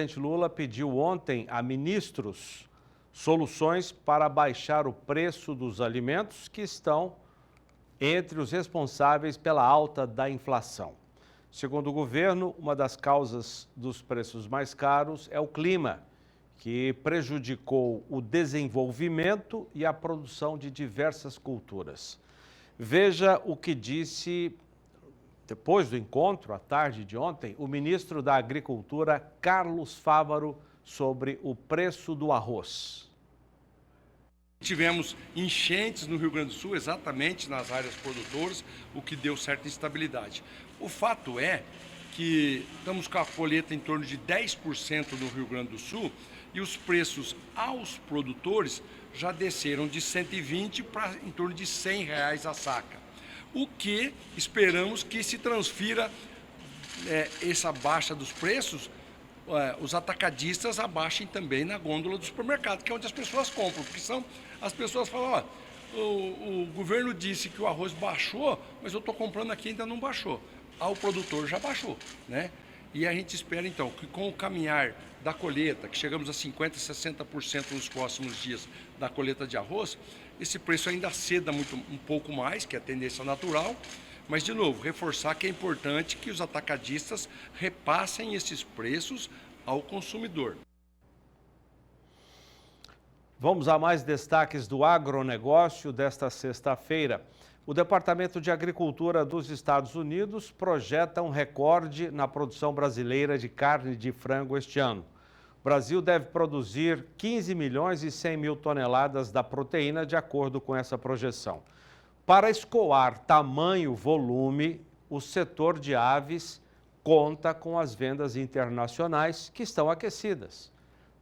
presidente Lula pediu ontem a ministros soluções para baixar o preço dos alimentos que estão entre os responsáveis pela alta da inflação. Segundo o governo, uma das causas dos preços mais caros é o clima, que prejudicou o desenvolvimento e a produção de diversas culturas. Veja o que disse, depois do encontro, à tarde de ontem, o ministro da Agricultura, Carlos Fávaro, sobre o preço do arroz. Tivemos enchentes no Rio Grande do Sul, exatamente nas áreas produtoras, o que deu certa instabilidade. O fato é que estamos com a colheita em torno de 10% no Rio Grande do Sul e os preços aos produtores já desceram de 120 para em torno de R$100 a saca. O que esperamos que se transfira essa baixa dos preços, os atacadistas abaixem também na gôndola do supermercado, que é onde as pessoas compram, porque as pessoas falam, o governo disse que o arroz baixou, mas eu estou comprando aqui e ainda não baixou. Ao produtor já baixou, né? E a gente espera então que com o caminhar da colheita, que chegamos a 50%, 60% nos próximos dias da colheita de arroz, esse preço ainda ceda um pouco mais, que é a tendência natural, mas de novo, reforçar que é importante que os atacadistas repassem esses preços ao consumidor. Vamos a mais destaques do agronegócio desta sexta-feira. O Departamento de Agricultura dos Estados Unidos projeta um recorde na produção brasileira de carne de frango este ano. O Brasil deve produzir 15 milhões e 100 mil toneladas da proteína, de acordo com essa projeção. Para escoar tamanho volume, o setor de aves conta com as vendas internacionais que estão aquecidas.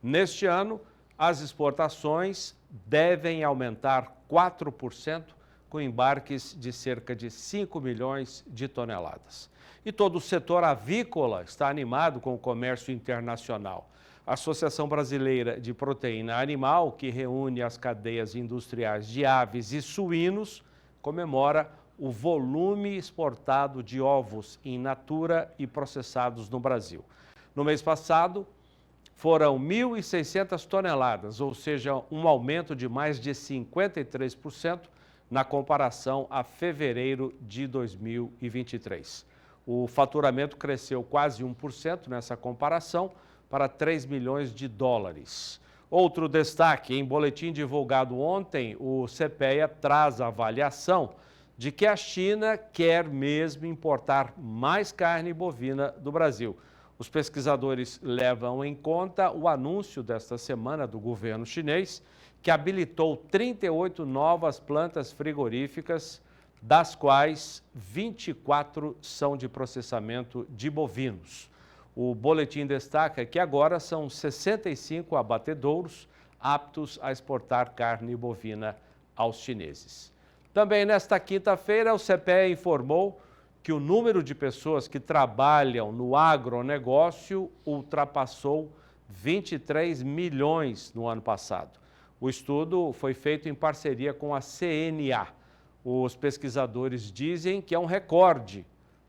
Neste ano, as exportações devem aumentar 4%, com embarques de cerca de 5 milhões de toneladas. E todo o setor avícola está animado com o comércio internacional. A Associação Brasileira de Proteína Animal, que reúne as cadeias industriais de aves e suínos, comemora o volume exportado de ovos in natura e processados no Brasil. No mês passado, foram 1.600 toneladas, ou seja, um aumento de mais de 53% na comparação a fevereiro de 2023. O faturamento cresceu quase 1% nessa comparação, para 3 milhões de dólares. Outro destaque, em boletim divulgado ontem, o CPEA traz a avaliação de que a China quer mesmo importar mais carne bovina do Brasil. Os pesquisadores levam em conta o anúncio desta semana do governo chinês, que habilitou 38 novas plantas frigoríficas, das quais 24 são de processamento de bovinos. O boletim destaca que agora são 65 abatedouros aptos a exportar carne bovina aos chineses. Também nesta quinta-feira, o CPEA informou que o número de pessoas que trabalham no agronegócio ultrapassou 23 milhões no ano passado. O estudo foi feito em parceria com a CNA. Os pesquisadores dizem que é um recorde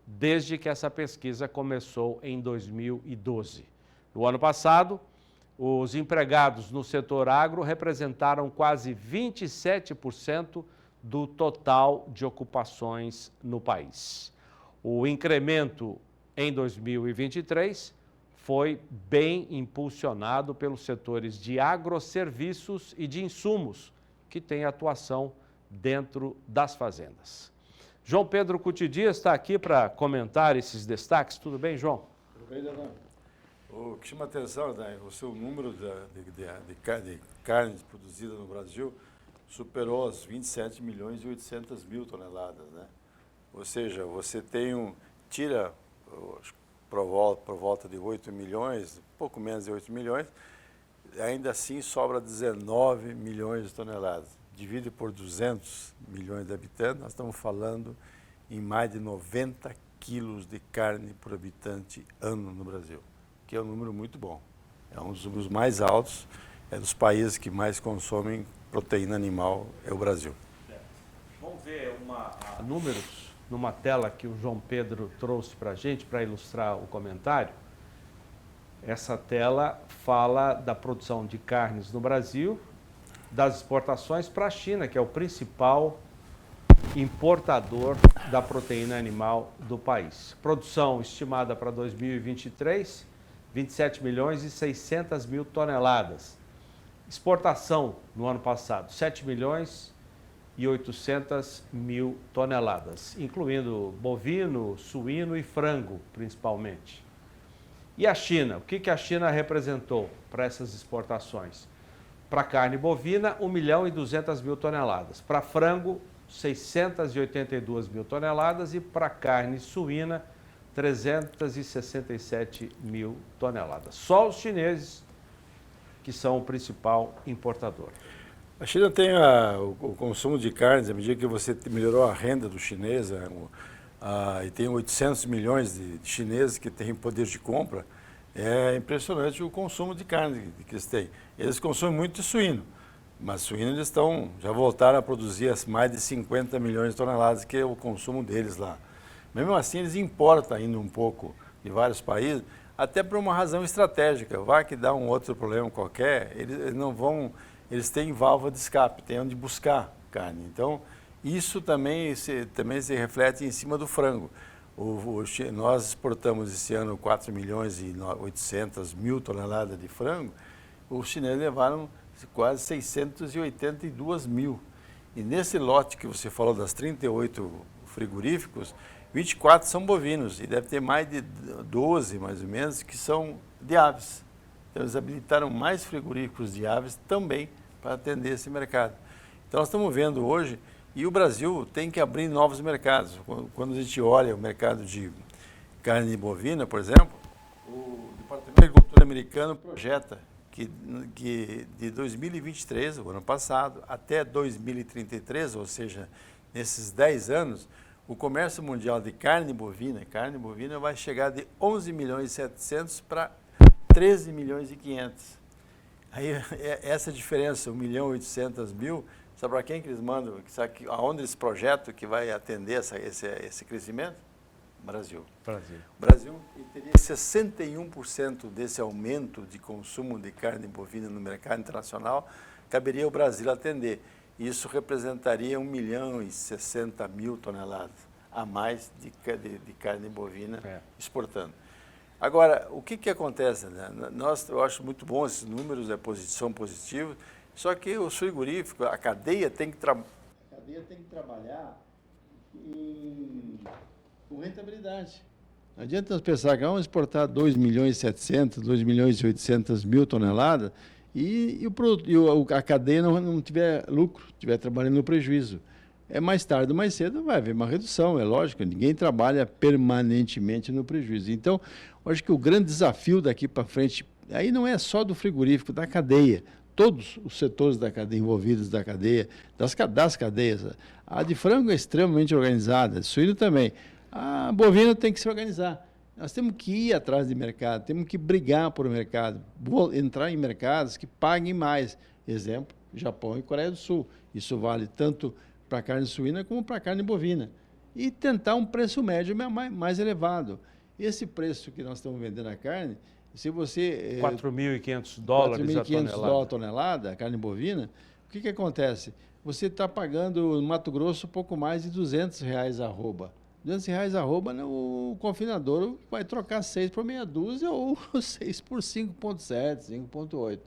desde que essa pesquisa começou em 2012. No ano passado, os empregados no setor agro representaram quase 27% do total de ocupações no país. O incremento em 2023 foi bem impulsionado pelos setores de agroserviços e de insumos, que têm atuação dentro das fazendas. João Pedro Cutidias está aqui para comentar esses destaques. Tudo bem, João? Tudo bem, Leandro. O que chama a atenção, né, o seu número de carne produzida no Brasil superou as 27 milhões e 800 mil toneladas, né? Ou seja, você tira por volta de 8 milhões, pouco menos de 8 milhões, ainda assim sobra 19 milhões de toneladas. Divide por 200 milhões de habitantes, nós estamos falando em mais de 90 quilos de carne por habitante ano no Brasil, que é um número muito bom. É um dos números mais altos, é dos países que mais consomem proteína animal, é o Brasil. Vamos ver números numa tela que o João Pedro trouxe para a gente, para ilustrar o comentário. Essa tela fala da produção de carnes no Brasil, das exportações para a China, que é o principal importador da proteína animal do país. Produção estimada para 2023, 27 milhões e 600 mil toneladas. Exportação no ano passado, 7 milhões e 800 mil toneladas, incluindo bovino, suíno e frango, principalmente. E a China? O que a China representou para essas exportações? Para carne bovina, 1 milhão e 200 mil toneladas. Para frango, 682 mil toneladas. E para carne suína, 367 mil toneladas. Só os chineses que são o principal importador. A China tem o consumo de carnes, à medida que você melhorou a renda do chinês, e tem 800 milhões de chineses que têm poder de compra, é impressionante o consumo de carne que eles têm. Eles consomem muito de suíno, mas suíno eles já voltaram a produzir mais de 50 milhões de toneladas, que é o consumo deles lá. Mesmo assim, eles importam ainda um pouco de vários países, até por uma razão estratégica. Vai que dá um outro problema qualquer, eles não vão, eles têm válvula de escape, têm onde buscar carne. Então, isso também se reflete em cima do frango. Nós exportamos esse ano 4 milhões e 800 mil toneladas de frango, os chineses levaram quase 682 mil. E nesse lote que você falou das 38 frigoríficos, 24 são bovinos e deve ter mais de 12, mais ou menos, que são de aves. Então, eles habilitaram mais frigoríficos de aves também para atender esse mercado. Então, nós estamos vendo hoje, e o Brasil tem que abrir novos mercados. Quando a gente olha o mercado de carne bovina, por exemplo, o Departamento de Agricultura americano projeta que de 2023, o ano passado, até 2033, ou seja, nesses 10 anos, o comércio mundial de carne bovina vai chegar de 11 milhões e 700 para 13 milhões e 500. Aí, essa diferença, 1 milhão e 800 mil, sabe para quem que eles mandam? Sabe aonde eles projetam que vai atender esse crescimento? Brasil. O Brasil teria 61% desse aumento de consumo de carne bovina no mercado internacional, caberia ao Brasil atender. Isso representaria 1 milhão e 60 mil toneladas a mais de carne bovina exportando. Agora, o que acontece? Né? Eu acho muito bom esses números, são positivos, só que os frigoríficos, a cadeia tem que trabalhar com rentabilidade. Não adianta nós pensar que vamos exportar 2 milhões e 700, 2 milhões e 800 mil toneladas e a cadeia não tiver lucro, estiver trabalhando no prejuízo. Mais tarde ou mais cedo vai haver uma redução, é lógico, ninguém trabalha permanentemente no prejuízo. Então, eu acho que o grande desafio daqui para frente, aí não é só do frigorífico, da cadeia, todos os setores da cadeia, envolvidos da cadeia, das cadeias. A de frango é extremamente organizada, a de suíno também. A bovina tem que se organizar. Nós temos que ir atrás de mercado, temos que brigar por mercado, entrar em mercados que paguem mais. Exemplo, Japão e Coreia do Sul. Isso vale tanto para a carne suína como para a carne bovina. E tentar um preço médio mais elevado. Esse preço que nós estamos vendendo a carne, se você... $4.500 a tonelada, a carne bovina, o que acontece? Você está pagando no Mato Grosso pouco mais de R$200 a arroba. R$200 a arroba, o confinador vai trocar 6 por meia dúzia ou 6 por 5,7, 5,8.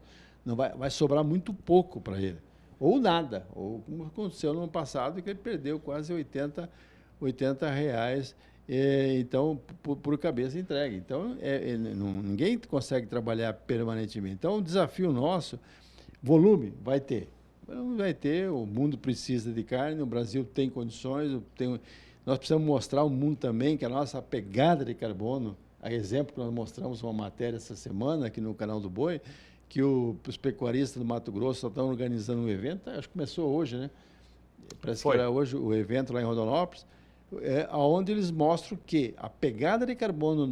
Não vai sobrar muito pouco para ele. Ou nada, ou como aconteceu no ano passado, que ele perdeu quase R$80 então, por cabeça entregue. Então, ninguém consegue trabalhar permanentemente. Então, o desafio nosso, volume, vai ter. O mundo precisa de carne, o Brasil tem condições, nós precisamos mostrar ao mundo também que a nossa pegada de carbono, a exemplo que nós mostramos uma matéria essa semana aqui no canal do Boi, que os pecuaristas do Mato Grosso estão organizando um evento, acho que começou hoje, né? Parece que era hoje o evento lá em Rondonópolis, onde eles mostram que a pegada de carbono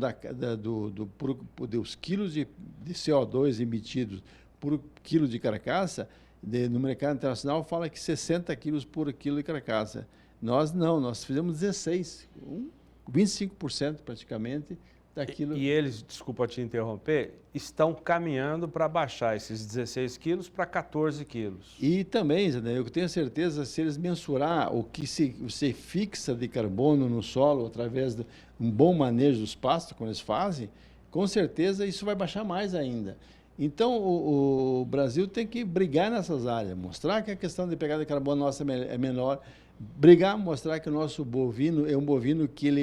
dos quilos de CO2 emitidos por quilo de carcaça, no mercado internacional, fala que 60 quilos por quilo de carcaça. Nós fizemos 16, 25% praticamente daquilo. E eles, desculpa te interromper, estão caminhando para baixar esses 16 quilos para 14 quilos. E também, Zé, eu tenho certeza, se eles mensurar o que se fixa de carbono no solo através de um bom manejo dos pastos, como eles fazem, com certeza isso vai baixar mais ainda. Então, o Brasil tem que brigar nessas áreas, mostrar que a questão de pegada de carbono nossa é menor, brigar, mostrar que o nosso bovino é um bovino que ele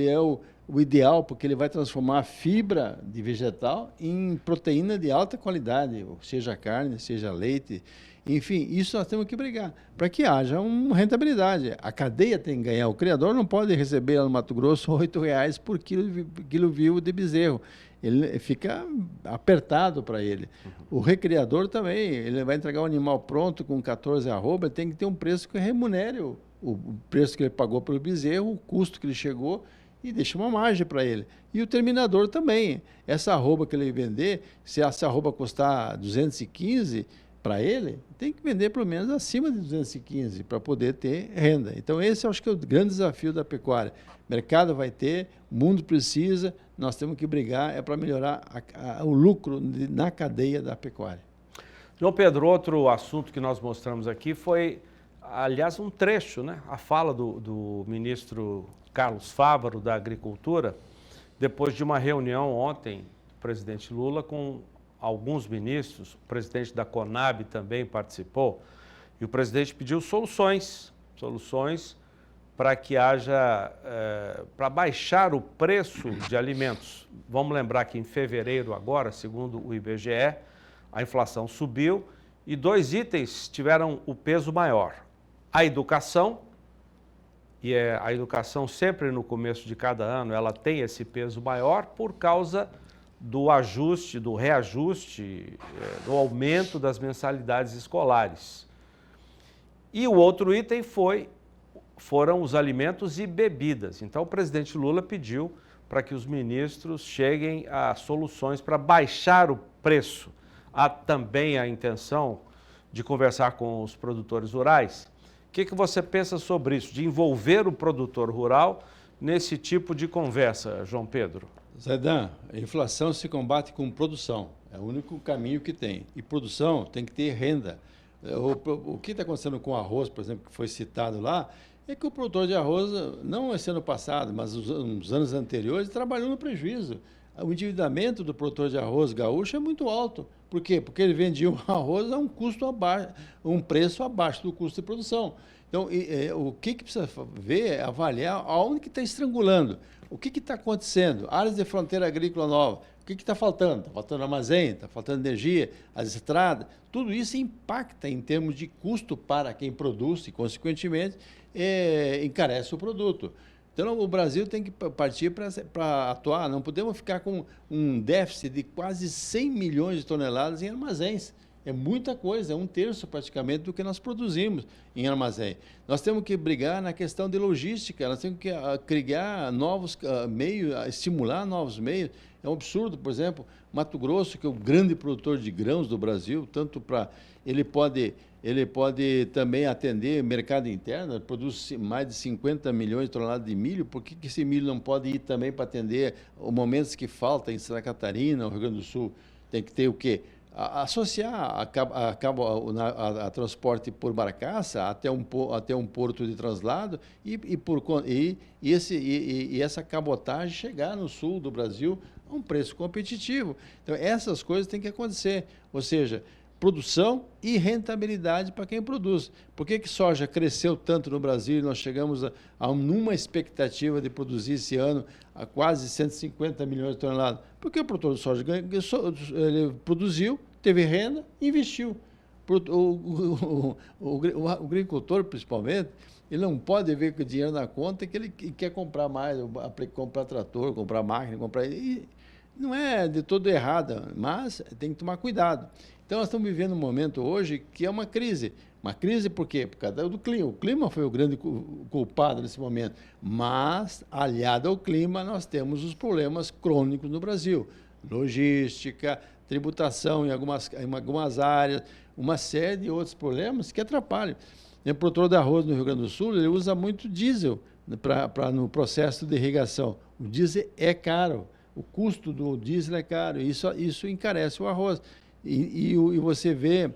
é o ideal, porque ele vai transformar a fibra de vegetal em proteína de alta qualidade, seja carne, seja leite, enfim, isso nós temos que brigar, para que haja uma rentabilidade. A cadeia tem que ganhar, o criador não pode receber lá no Mato Grosso R$8 por quilo vivo de bezerro, ele fica apertado para ele. O recriador também, ele vai entregar um animal pronto com 14 arroba, tem que ter um preço que remunere o preço que ele pagou pelo bezerro, o custo que ele chegou, e deixa uma margem para ele. E o terminador também. Essa arroba que ele vender, se essa arroba custar 215 para ele, tem que vender pelo menos acima de 215 para poder ter renda. Então esse eu acho que é o grande desafio da pecuária. O mercado vai ter, o mundo precisa, nós temos que brigar para melhorar o lucro na cadeia da pecuária. João Pedro, outro assunto que nós mostramos aqui foi, aliás, um trecho, né? A fala do ministro Carlos Fávaro, da Agricultura, depois de uma reunião ontem, o presidente Lula com alguns ministros, o presidente da Conab também participou, e o presidente pediu soluções para que haja, para baixar o preço de alimentos. Vamos lembrar que em fevereiro agora, segundo o IBGE, a inflação subiu e 2 itens tiveram o peso maior. A educação, e a educação sempre no começo de cada ano, ela tem esse peso maior por causa do ajuste, do reajuste, do aumento das mensalidades escolares. E o outro item foram os alimentos e bebidas. Então, o presidente Lula pediu para que os ministros cheguem a soluções para baixar o preço. Há também a intenção de conversar com os produtores rurais. O que você pensa sobre isso, de envolver o produtor rural nesse tipo de conversa, João Pedro? Zaidan, a inflação se combate com produção, é o único caminho que tem. E produção tem que ter renda. O que está acontecendo com o arroz, por exemplo, que foi citado lá, é que o produtor de arroz, não esse ano passado, mas os anos anteriores, trabalhou no prejuízo. O endividamento do produtor de arroz gaúcho é muito alto. Por quê? Porque ele vendia o arroz a um preço abaixo do custo de produção. Então, o que precisa ver é avaliar aonde que está estrangulando. O que está acontecendo? Áreas de fronteira agrícola nova. O que está faltando? Está faltando armazém, está faltando energia, as estradas. Tudo isso impacta em termos de custo para quem produz e, consequentemente, encarece o produto. Então, o Brasil tem que partir para atuar. Não podemos ficar com um déficit de quase 100 milhões de toneladas em armazéns. É muita coisa, é 1/3 praticamente do que nós produzimos em armazém. Nós temos que brigar na questão de logística, nós temos que criar novos meios, estimular novos meios. É um absurdo, por exemplo, Mato Grosso, que é o grande produtor de grãos do Brasil, tanto para ele pode também atender mercado interno, produz mais de 50 milhões de toneladas de milho, por que esse milho não pode ir também para atender os momentos que falta em Santa Catarina, no Rio Grande do Sul? Tem que ter o quê? Associar a transporte por barcaça até um porto de translado e essa cabotagem chegar no sul do Brasil a um preço competitivo. Então, essas coisas têm que acontecer, ou seja, produção e rentabilidade para quem produz. Por que soja cresceu tanto no Brasil e nós chegamos numa expectativa de produzir esse ano a quase 150 milhões de toneladas? Porque o produtor de soja ele produziu, teve renda e investiu. O agricultor, principalmente, ele não pode ver com o dinheiro na conta que ele quer comprar mais, comprar trator, comprar máquina, E não é de todo errado, mas tem que tomar cuidado. Então, nós estamos vivendo um momento hoje que é uma crise. Uma crise por quê? Por causa do clima. O clima foi o grande culpado nesse momento. Mas, aliado ao clima, nós temos os problemas crônicos no Brasil. Logística, tributação em algumas áreas, uma série de outros problemas que atrapalham. O produtor de arroz no Rio Grande do Sul, ele usa muito diesel no processo de irrigação. O diesel é caro. o custo do diesel é caro, isso encarece o arroz. E você vê,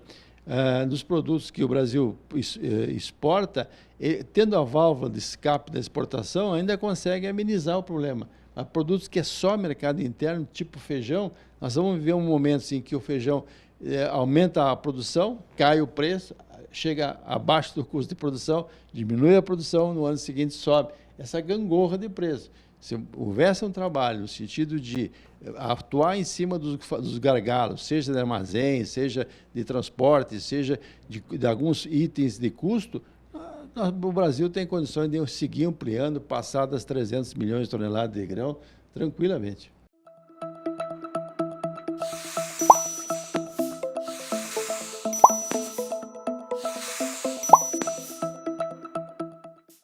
nos produtos que o Brasil exporta, tendo a válvula de escape da exportação, ainda consegue amenizar o problema. Há produtos que é só mercado interno, tipo feijão, nós vamos viver um momento assim, que o feijão aumenta a produção, cai o preço, chega abaixo do custo de produção, diminui a produção, no ano seguinte sobe. Essa gangorra de preço. Se houvesse um trabalho no sentido de atuar em cima dos gargalos, seja de armazém, seja de transporte, seja de alguns itens de custo, o Brasil tem condições de seguir ampliando, passar das 300 milhões de toneladas de grão tranquilamente.